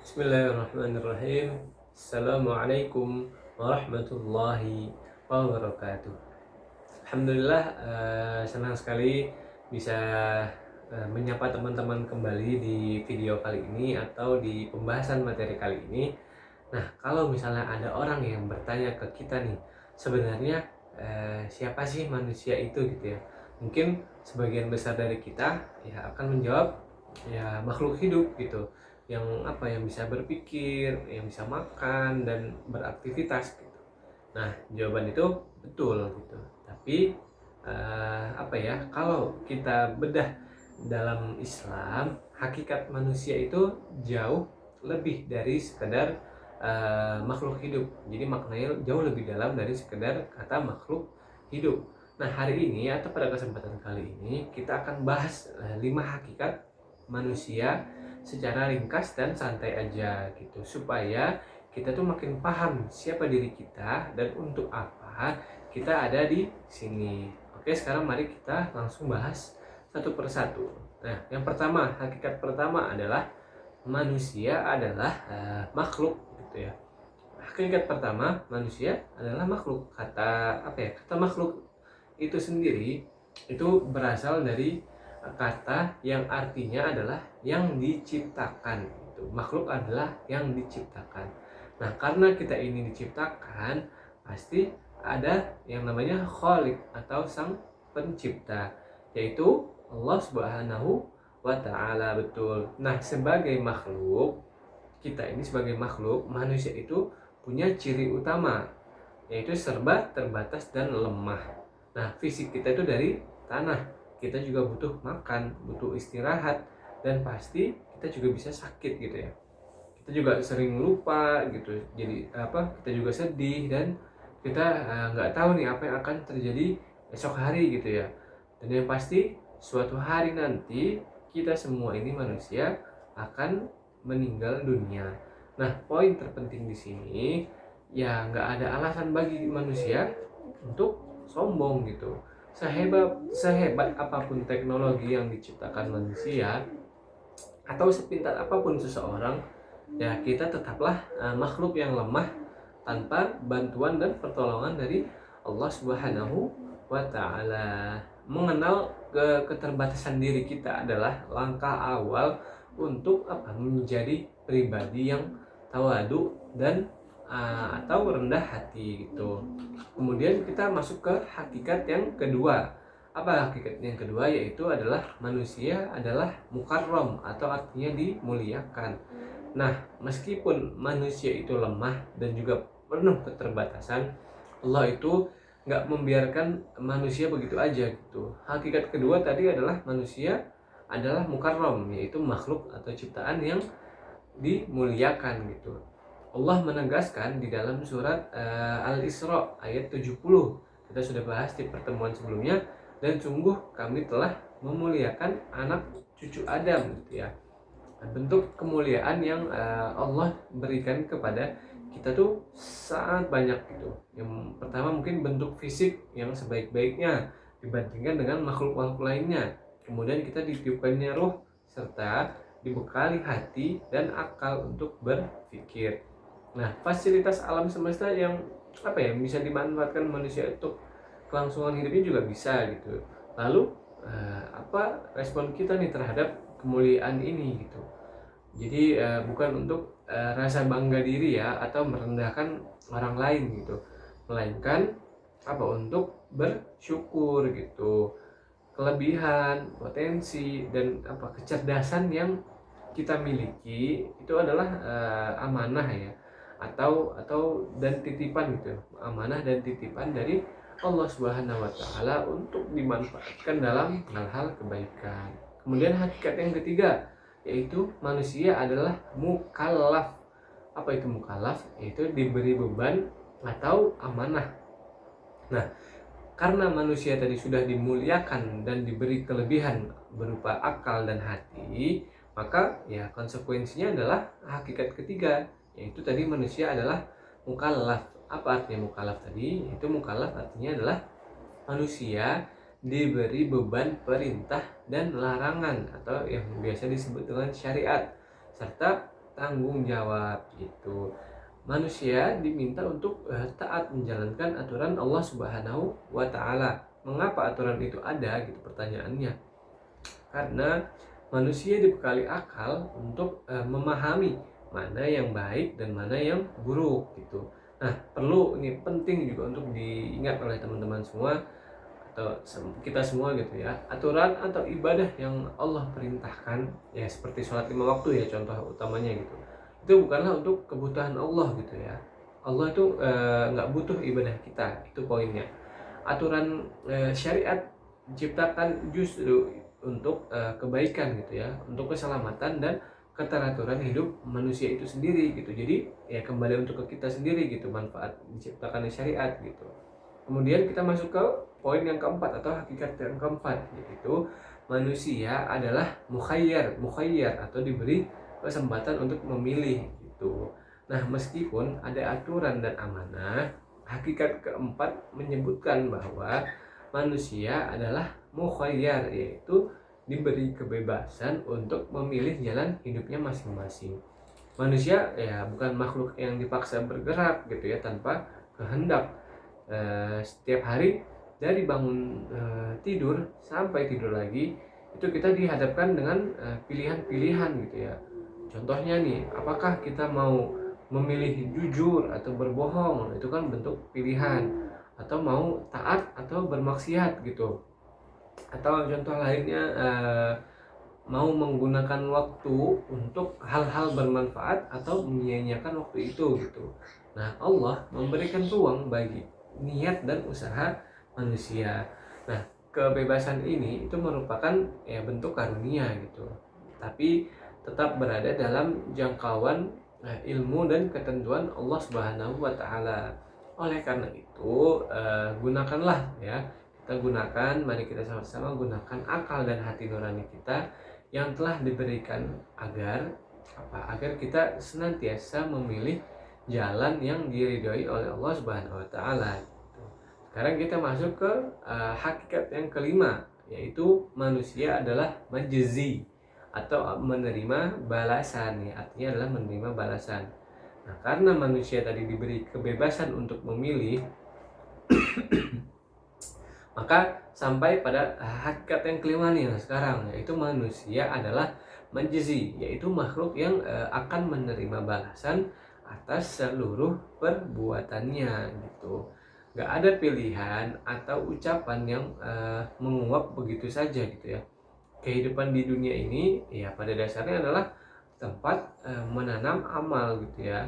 Bismillahirrahmanirrahim. Assalamualaikum warahmatullahi wabarakatuh. Alhamdulillah, senang sekali bisa menyapa teman-teman kembali di video kali ini atau di pembahasan materi kali ini. Nah, kalau misalnya ada orang yang bertanya ke kita nih, sebenarnya siapa sih manusia itu gitu ya? Mungkin sebagian besar dari kita ya akan menjawab ya makhluk hidup gitu, yang yang bisa berpikir, yang bisa makan dan beraktivitas gitu. Nah, jawaban itu betul gitu. Tapi kalau kita bedah dalam Islam, hakikat manusia itu jauh lebih dari sekedar makhluk hidup. Jadi maknanya jauh lebih dalam dari sekedar kata makhluk hidup. Nah, hari ini atau pada kesempatan kali ini kita akan bahas 5 hakikat manusia secara ringkas dan santai aja gitu, supaya kita tuh makin paham siapa diri kita dan untuk apa kita ada di sini. Oke, sekarang mari kita langsung bahas satu persatu. Nah, yang pertama, hakikat pertama adalah manusia adalah makhluk gitu ya. Hakikat pertama, manusia adalah makhluk. Kata makhluk itu sendiri itu berasal dari kata yang artinya adalah yang diciptakan. Itu makhluk adalah yang diciptakan. Nah, karena kita ini diciptakan, pasti ada yang namanya Khalik atau sang pencipta, yaitu Allah Subhanahu wa taala. Betul. Nah, sebagai makhluk, kita ini sebagai makhluk manusia itu punya ciri utama, yaitu serba terbatas dan lemah. Nah, fisik kita itu dari tanah. Kita juga butuh makan, butuh istirahat, dan pasti kita juga bisa sakit gitu ya. Kita juga sering lupa gitu. Jadi kita juga sedih dan kita nggak tahu nih apa yang akan terjadi esok hari gitu ya. Dan yang pasti suatu hari nanti kita semua ini manusia akan meninggal dunia. Nah, poin terpenting di sini ya nggak ada alasan bagi manusia untuk sombong gitu. Sehebat apapun teknologi yang diciptakan manusia atau sepintar apapun seseorang, ya kita tetaplah makhluk yang lemah tanpa bantuan dan pertolongan dari Allah Subhanahu wa taala. Mengenal keterbatasan diri kita adalah langkah awal untuk menjadi pribadi yang tawadu dan atau rendah hati gitu. Kemudian kita masuk ke hakikat yang kedua. Apa hakikat yang kedua? Yaitu adalah manusia adalah mukarram atau artinya dimuliakan. Nah, meskipun manusia itu lemah dan juga penuh keterbatasan, Allah itu nggak membiarkan manusia begitu aja gitu. Hakikat kedua tadi adalah manusia adalah mukarram, yaitu makhluk atau ciptaan yang dimuliakan gitu. Allah menegaskan di dalam surat Al-Isra ayat 70. Kita sudah bahas di pertemuan sebelumnya, dan sungguh kami telah memuliakan anak cucu Adam gitu ya. Bentuk kemuliaan yang Allah berikan kepada kita tuh sangat banyak gitu. Yang pertama mungkin bentuk fisik yang sebaik-baiknya dibandingkan dengan makhluk-makhluk lainnya. Kemudian kita ditiupkannya roh serta dibekali hati dan akal untuk berpikir. Nah, fasilitas alam semesta yang bisa dimanfaatkan manusia untuk kelangsungan hidupnya juga bisa gitu. Lalu respon kita nih terhadap kemuliaan ini gitu. Jadi bukan untuk rasa bangga diri ya atau merendahkan orang lain gitu, melainkan untuk bersyukur gitu. Kelebihan, potensi dan kecerdasan yang kita miliki itu adalah amanah ya, atau dan titipan gitu. Amanah dan titipan dari Allah Subhanahu wa taala untuk dimanfaatkan dalam hal-hal kebaikan. Kemudian hakikat yang ketiga, yaitu manusia adalah mukallaf. Apa itu mukallaf? Yaitu diberi beban atau amanah. Nah, karena manusia tadi sudah dimuliakan dan diberi kelebihan berupa akal dan hati, maka ya konsekuensinya adalah hakikat ketiga, yaitu tadi manusia adalah mukallaf. Apa artinya mukallaf tadi? Itu mukallaf artinya adalah manusia diberi beban perintah dan larangan atau yang biasa disebut dengan syariat, serta tanggung jawab gitu. Manusia diminta untuk taat menjalankan aturan Allah Subhanahu wa taala. Mengapa aturan itu ada gitu pertanyaannya? Karena manusia dibekali akal untuk memahami mana yang baik dan mana yang buruk gitu. Nah, perlu ini penting juga untuk diingat oleh teman-teman semua atau kita semua gitu ya. Aturan atau ibadah yang Allah perintahkan ya seperti sholat 5 waktu ya contoh utamanya gitu. Itu bukanlah untuk kebutuhan Allah gitu ya. Allah itu nggak butuh ibadah kita, itu poinnya. Aturan syariat diciptakan justru untuk kebaikan gitu ya, untuk keselamatan dan keteraturan hidup manusia itu sendiri gitu. Jadi ya kembali untuk ke kita sendiri gitu, manfaat diciptakan syariat gitu. Kemudian kita masuk ke poin yang keempat atau hakikat yang keempat, yaitu manusia adalah mukhayyar atau diberi kesempatan untuk memilih gitu. Nah, meskipun ada aturan dan amanah, hakikat keempat menyebutkan bahwa manusia adalah mukhayyar, yaitu diberi kebebasan untuk memilih jalan hidupnya masing-masing. Manusia ya bukan makhluk yang dipaksa bergerak gitu ya tanpa kehendak. Setiap hari dari bangun tidur sampai tidur lagi itu kita dihadapkan dengan pilihan-pilihan gitu ya. Contohnya nih, apakah kita mau memilih jujur atau berbohong, itu kan bentuk pilihan, atau mau taat atau bermaksiat gitu. Atau contoh lainnya mau menggunakan waktu untuk hal-hal bermanfaat atau menyia-nyiakan waktu itu gitu. Nah, Allah memberikan ruang bagi niat dan usaha manusia. Nah, kebebasan ini itu merupakan ya bentuk karunia gitu. Tapi tetap berada dalam jangkauan ilmu dan ketentuan Allah Subhanahu wa taala. Oleh karena itu, gunakanlah ya. Kita gunakan, mari kita sama-sama gunakan akal dan hati nurani kita yang telah diberikan agar agar kita senantiasa memilih jalan yang diridhoi oleh Allah Subhanahu wa taala. Sekarang kita masuk ke hakikat yang kelima, yaitu manusia adalah majzi atau menerima balasan ya, artinya adalah menerima balasan. Nah, karena manusia tadi diberi kebebasan untuk memilih, maka sampai pada hakikat yang kelima nih sekarang, yaitu manusia adalah majzi, yaitu makhluk yang akan menerima balasan atas seluruh perbuatannya gitu. Gak ada pilihan atau ucapan yang menguap begitu saja gitu ya. Kehidupan di dunia ini ya pada dasarnya adalah tempat menanam amal gitu ya.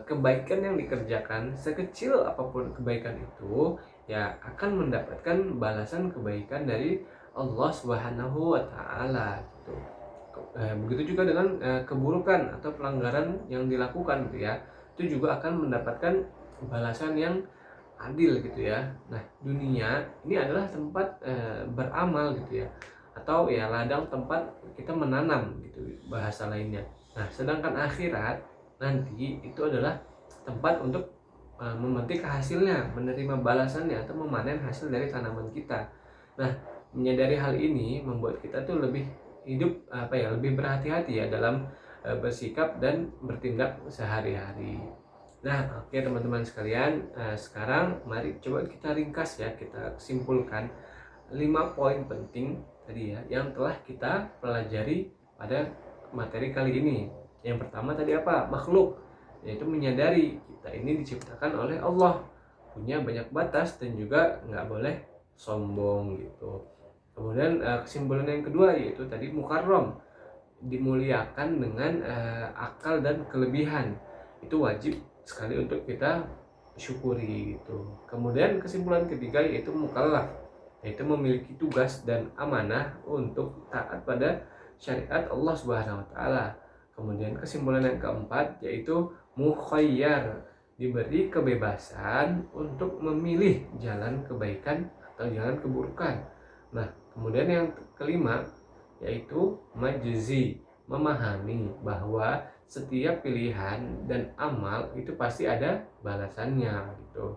Kebaikan yang dikerjakan sekecil apapun kebaikan itu ya akan mendapatkan balasan kebaikan dari Allah Subhanahu wa taala gitu. Begitu juga dengan keburukan atau pelanggaran yang dilakukan gitu ya. Itu juga akan mendapatkan balasan yang adil gitu ya. Nah, dunia ini adalah tempat beramal gitu ya. Atau ya ladang tempat kita menanam gitu bahasa lainnya. Nah, sedangkan akhirat nanti itu adalah tempat untuk memetik hasilnya, menerima balasannya atau memanen hasil dari tanaman kita. Nah, menyadari hal ini membuat kita tuh lebih hidup lebih berhati-hati ya dalam bersikap dan bertindak sehari-hari. Nah, oke teman-teman sekalian, sekarang mari coba kita ringkas ya, kita simpulkan 5 poin penting tadi ya yang telah kita pelajari pada materi kali ini. Yang pertama tadi apa? Makhluk, yaitu menyadari kita ini diciptakan oleh Allah, punya banyak batas dan juga nggak boleh sombong gitu. Kemudian kesimpulan yang kedua yaitu tadi mukarram, dimuliakan dengan akal dan kelebihan, itu wajib sekali untuk kita syukuri gitu. Kemudian kesimpulan ketiga yaitu mukallaf, yaitu memiliki tugas dan amanah untuk taat pada syariat Allah Subhanahu wa taala. Kemudian kesimpulan yang keempat yaitu mukhayyar, diberi kebebasan untuk memilih jalan kebaikan atau jalan keburukan. Nah, kemudian yang kelima yaitu majzi, memahami bahwa setiap pilihan dan amal itu pasti ada balasannya gitu.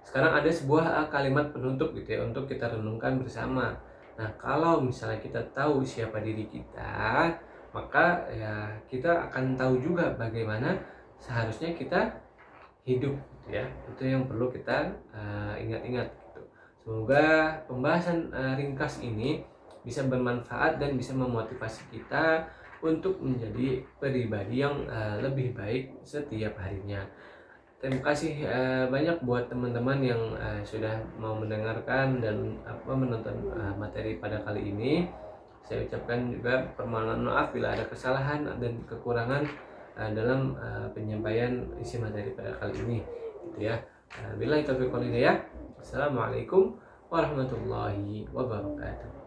Sekarang ada sebuah kalimat penutup gitu ya untuk kita renungkan bersama. Nah, kalau misalnya kita tahu siapa diri kita, maka ya kita akan tahu juga bagaimana seharusnya kita hidup gitu ya. Itu yang perlu kita ingat-ingat gitu. Semoga pembahasan ringkas ini bisa bermanfaat dan bisa memotivasi kita untuk menjadi pribadi yang lebih baik setiap harinya. Terima kasih banyak buat teman-teman yang sudah mau mendengarkan dan menonton materi pada kali ini. Saya ucapkan juga permohonan maaf bila ada kesalahan dan kekurangan dalam penyampaian isi materi pada kali ini, gitu ya. Billahi taufiq wal hidayah. Assalamualaikum warahmatullahi wabarakatuh.